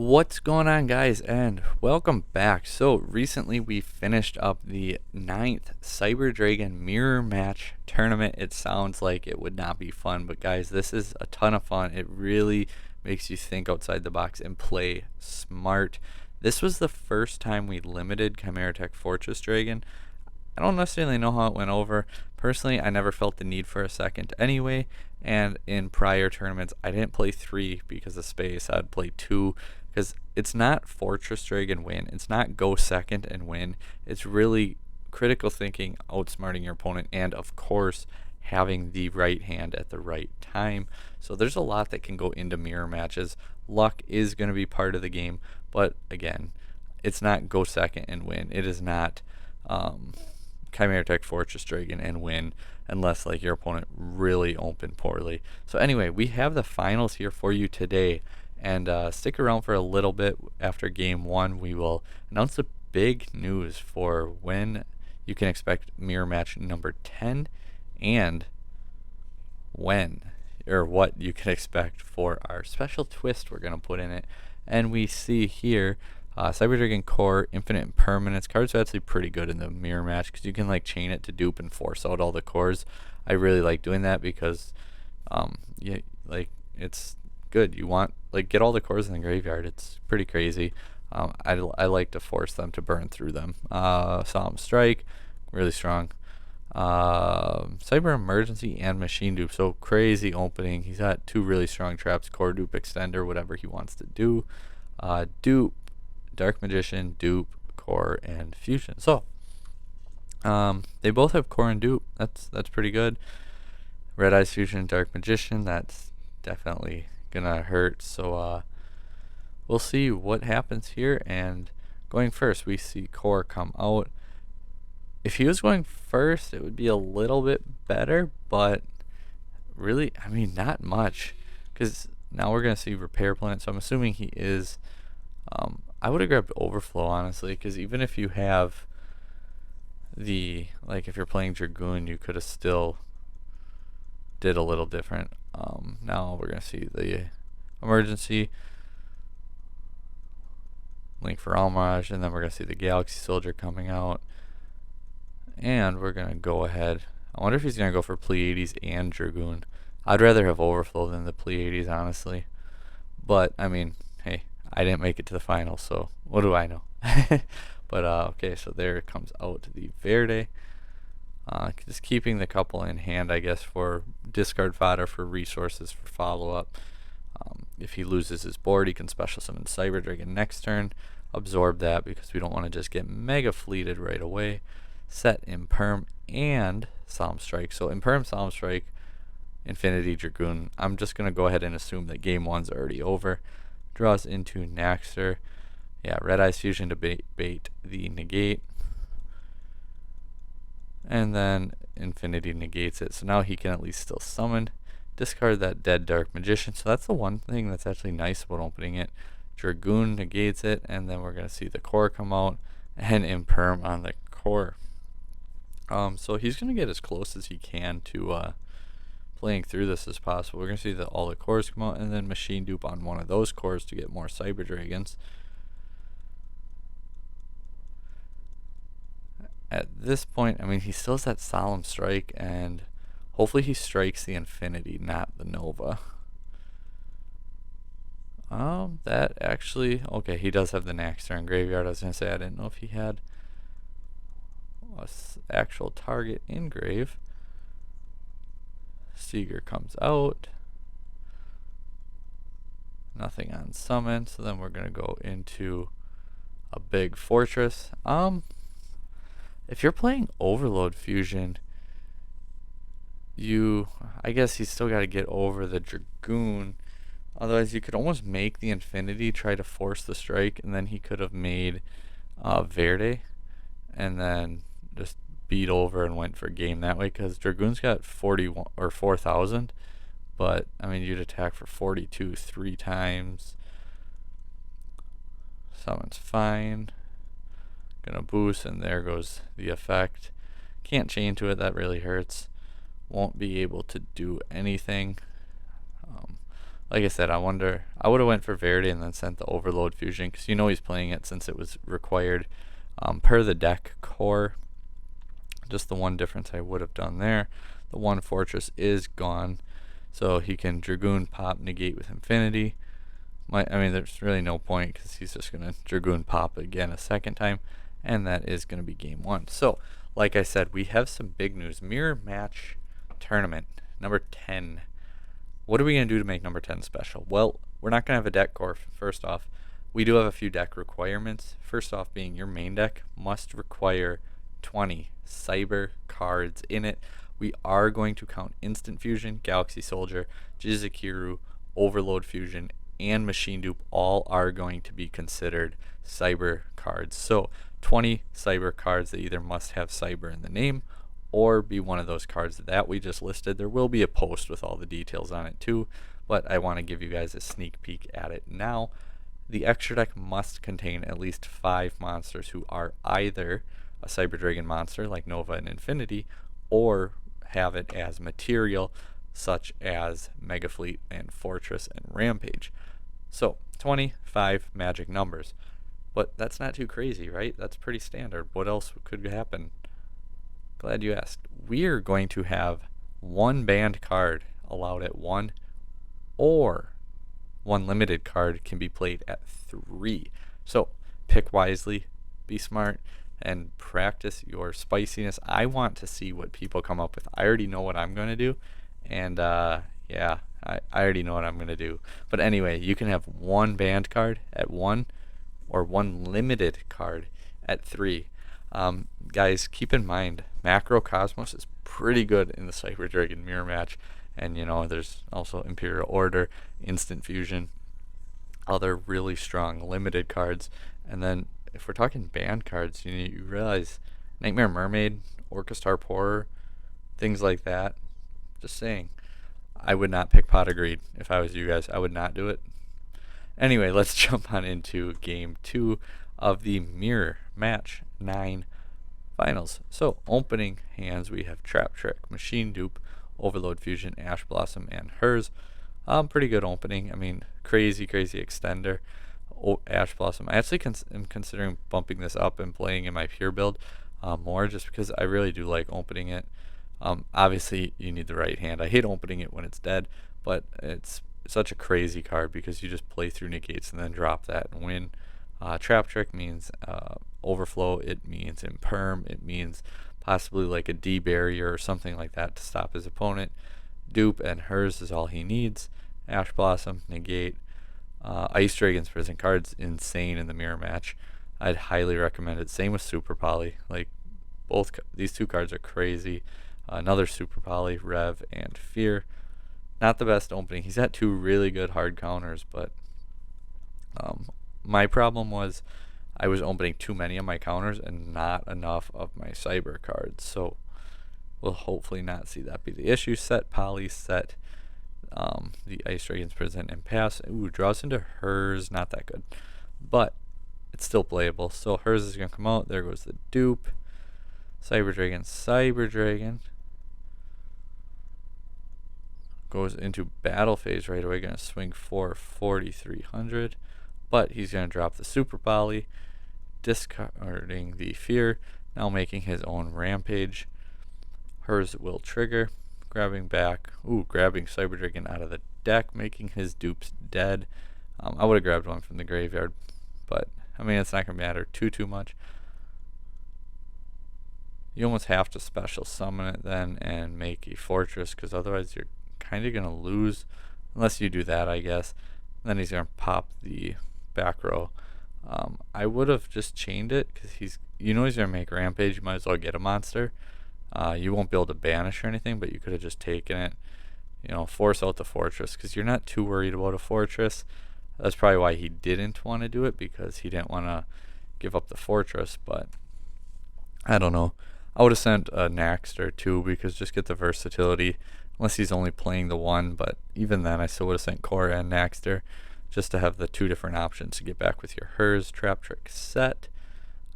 What's going on, guys, and welcome back. So recently we finished up the ninth Cyber Dragon Mirror Match tournament. It sounds like it would not be fun, but guys, this is a ton of fun. It really makes you think outside the box and play smart. This was the first time we limited Chimera Tech Fortress Dragon. I don't necessarily know how it went over. Personally, I never felt the need for a second anyway, and in prior tournaments, I didn't play 3 because of space. I'd play 2 because it's not Fortress Dragon win. It's not go second and win. It's really critical thinking, outsmarting your opponent, and of course, having the right hand at the right time. So there's a lot that can go into mirror matches. Luck is going to be part of the game, but again, it's not go second and win. It is not Chimera Tech Fortress Dragon and win unless like your opponent really opened poorly. So anyway, we have the finals here for you today, and stick around for a little bit. After game 1, we will announce the big news for when you can expect mirror match number 10 and when or what you can expect for our special twist we're going to put in it. And we see here Cyber Dragon Core, Infinite Impermanence. Cards are actually pretty good in the mirror match because you can like chain it to dupe and force out all the cores. I really like doing that because it's good. You want like get all the cores in the graveyard. It's pretty crazy. I like to force them to burn through them. Solemn Strike, really strong. Cyber Emergency and Machine Dupe. So crazy opening. He's got 2 really strong traps, Core Dupe, Extender, whatever he wants to do. Dupe, Dark Magician, Dupe, Core, and Fusion. So they both have Core and Dupe. That's pretty good. Red Eyes Fusion, Dark Magician. That's definitely gonna hurt. So we'll see what happens here. And going first, we see Core come out. If he was going first, it would be a little bit better, but really, I mean, not much, because now we're gonna see Repair Planet. So I'm assuming he is. I would have grabbed Overflow, honestly, because even if you have if you're playing Dragoon, you could have still did a little different. Now we're gonna see the Emergency, Link for Almirage, and then we're gonna see the Galaxy Soldier coming out. And we're gonna go ahead. I wonder if he's gonna go for Pleiades and Dragoon. I'd rather have Overflow than the Pleiades, honestly. But I mean, hey, I didn't make it to the final, so what do I know? But okay, so there comes out the Verde. Just keeping the couple in hand, I guess, for discard fodder, for resources, for follow-up. If he loses his board, he can special summon Cyber Dragon next turn. Absorb that because we don't want to just get mega fleeted right away. Set Imperm and Solemn Strike. So Imperm, Solemn Strike, Infinity Dragoon. I'm just going to go ahead and assume that game 1's already over. Draws into Naxter. Yeah, Red Eyes Fusion to bait the negate. And then Infinity negates it. So now he can at least still summon. Discard that dead Dark Magician. So that's the one thing that's actually nice about opening it. Dragoon negates it. And then we're going to see the Core come out. And Imperm on the Core. So he's going to get as close as he can to playing through this as possible. We're going to see that all the cores come out, and then Machine Dupe on one of those cores to get more Cyber Dragons. At this point, I mean, he still has that Solemn Strike, and hopefully he strikes the Infinity, not the Nova. That actually, okay, he does have the Naxter in graveyard. I was going to say, I didn't know if he had a actual target in grave. Seeger comes out. Nothing on summon, so then we're gonna go into a big fortress. If you're playing Overload Fusion, I guess you still gotta get over the Dragoon. Otherwise, you could almost make the Infinity try to force the strike, and then he could have made Verde, and then just beat over and went for game that way, because Dragoon's got 41 or 4,000, but I mean, you'd attack for 42 3 times. Summon's fine. Gonna boost, and there goes the effect. Can't chain to it, that really hurts. Won't be able to do anything. Like I said, I wonder. I would have went for Verity and then sent the Overload Fusion because you know he's playing it since it was required per the deck core. Just the one difference I would have done there. The one Fortress is gone, so he can Dragoon pop negate with Infinity. I mean, there's really no point because he's just going to Dragoon pop again a second time, and that is going to be game one. So, like I said, we have some big news. Mirror Match Tournament, number 10. What are we going to do to make number 10 special? Well, we're not going to have a deck core, first off. We do have a few deck requirements. First off being your main deck must require 20 Cyber cards in it. We are going to count Instant Fusion, Galaxy Soldier, Jizukiru, Overload Fusion, and Machine Dupe all are going to be considered Cyber cards. So 20 Cyber cards that either must have Cyber in the name or be one of those cards that we just listed. There will be a post with all the details on it too, but I want to give you guys a sneak peek at it now. The extra deck must contain at least 5 monsters who are either a Cyber Dragon monster like Nova and Infinity, or have it as material such as Mega Fleet and Fortress and Rampage. So 25 magic numbers. But that's not too crazy, right? That's pretty standard. What else could happen? Glad you asked. We're going to have one banned card allowed at 1, or one limited card can be played at 3. So pick wisely, be smart, and practice your spiciness. I want to see what people come up with. I already know what I'm going to do, and yeah, I already know what I'm going to do. But anyway, you can have one banned card at 1, or one limited card at 3. Guys, keep in mind, Macrocosmos is pretty good in the Cyber Dragon Mirror Match. And, you know, there's also Imperial Order, Instant Fusion, other really strong limited cards. And then, if we're talking banned cards, you realize Nightmare Mermaid, Orchestra Horror, things like that. Just saying. I would not pick Pot of Greed if I was you guys. I would not do it. Anyway, let's jump on into game 2 of the Mirror Match 9 finals. So, opening hands, we have Trap Trick, Machine Dupe, Overload Fusion, Ash Blossom, and hers. Pretty good opening. I mean, crazy extender. Ash Blossom. I actually am considering bumping this up and playing in my pure build more, just because I really do like opening it. Obviously, you need the right hand. I hate opening it when it's dead, but it's such a crazy card because you just play through negates and then drop that and win. Trap Trick means overflow. It means imperm. It means possibly like a D barrier or something like that to stop his opponent. Dupe and hers is all he needs. Ash Blossom, negate. Ice Dragon's Prison card's insane in the mirror match. I'd highly recommend it. Same with Super Poly. Like, these two cards are crazy. Another Super Poly, Rev, and Fear. Not the best opening. He's got 2 really good hard counters, but my problem was I was opening too many of my counters and not enough of my Cyber cards. So we'll hopefully not see that be the issue. Set Poly, set the Ice Dragon's Prison, and pass. Ooh, draws into hers. Not that good. But it's still playable. So hers is going to come out. There goes the dupe. Cyber Dragon. Goes into battle phase right away. Going to swing for 4,300. But he's going to drop the Super Poly, discarding the Fear, now making his own Rampage. Hers will trigger, grabbing Cyber Dragon out of the deck, making his dupes dead. I would have grabbed one from the graveyard, but I mean, it's not going to matter too much. You almost have to special summon it then and make a Fortress, because otherwise you're kind of going to lose, unless you do that, I guess. Then he's going to pop the back row. I would have just chained it, because he's going to make Rampage. You might as well get a monster. You won't be able to banish or anything, but you could have just taken it, force out the Fortress, because you're not too worried about a Fortress. That's probably why he didn't want to do it, because he didn't want to give up the Fortress. But I don't know. I would have sent a Naxter too, because just get the versatility, unless he's only playing the one. But even then, I still would have sent Korra and Naxter, just to have the 2 different options to get back with your hers. Trap Trick set.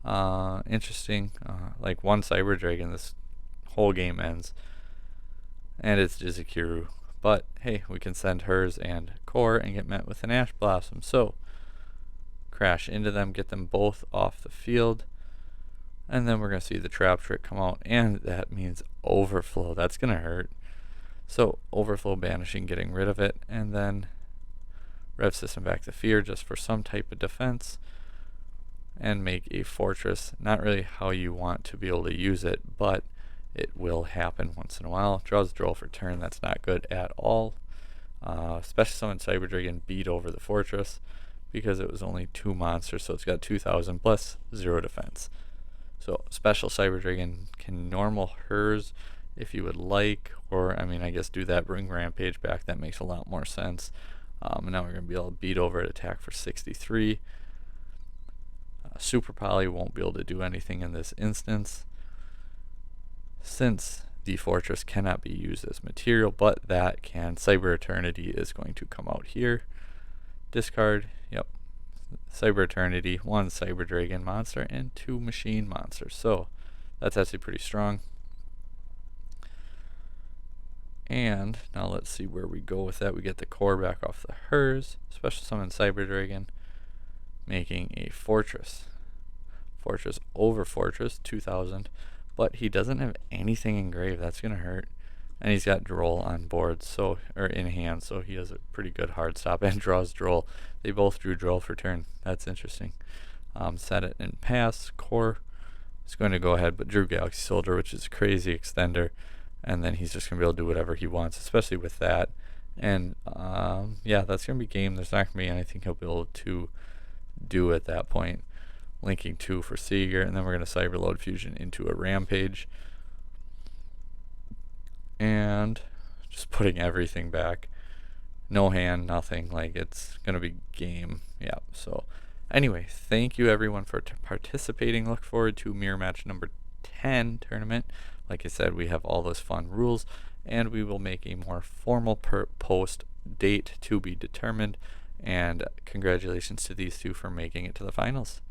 Interesting. Like one Cyber Dragon, this whole game ends, and it's Jizukiru. But hey, we can send hers and core and get met with an Ash Blossom. So crash into them, get them both off the field. And then we're going to see the trap trick come out, and that means overflow. That's going to hurt. So overflow banishing, getting rid of it, and then rev system back to fear just for some type of defense, and make a fortress. Not really how you want to be able to use it, but it will happen once in a while. Draws Droll for turn. That's not good at all. Special summon Cyber Dragon, beat over the fortress because it was only 2 monsters, so it's got 2,000 plus 0 defense. So special Cyber Dragon can normal hers if you would like, or I mean, I guess do that, bring Rampage back. That makes a lot more sense. And now we're going to be able to beat over it, attack for 63. Super Poly won't be able to do anything in this instance, since the fortress cannot be used as material, but that can. Cyber Eternity is going to come out here. Discard, yep. Cyber Eternity, 1 Cyber Dragon monster, and 2 machine monsters. So that's actually pretty strong. And now let's see where we go with that. We get the core back off the hers. Special summon Cyber Dragon, making a fortress. Fortress over fortress, 2,000. But he doesn't have anything engraved. That's going to hurt. And he's got Droll on board, so, or in hand, so he has a pretty good hard stop and draws Droll. They both drew Droll for turn. That's interesting. Set it and pass. Core is going to go ahead, but drew Galaxy Soldier, which is a crazy extender. And then he's just going to be able to do whatever he wants, especially with that. And yeah, that's going to be game. There's not going to be anything he'll be able to do at that point. Linking 2 for Seeger, and then we're going to Cyberload Fusion into a Rampage. And just putting everything back. No hand, nothing. Like, it's going to be game. Yeah, so anyway, thank you everyone for participating. Look forward to Mirror Match number 10 tournament. Like I said, we have all those fun rules, and we will make a more formal post date to be determined. And congratulations to these two for making it to the finals.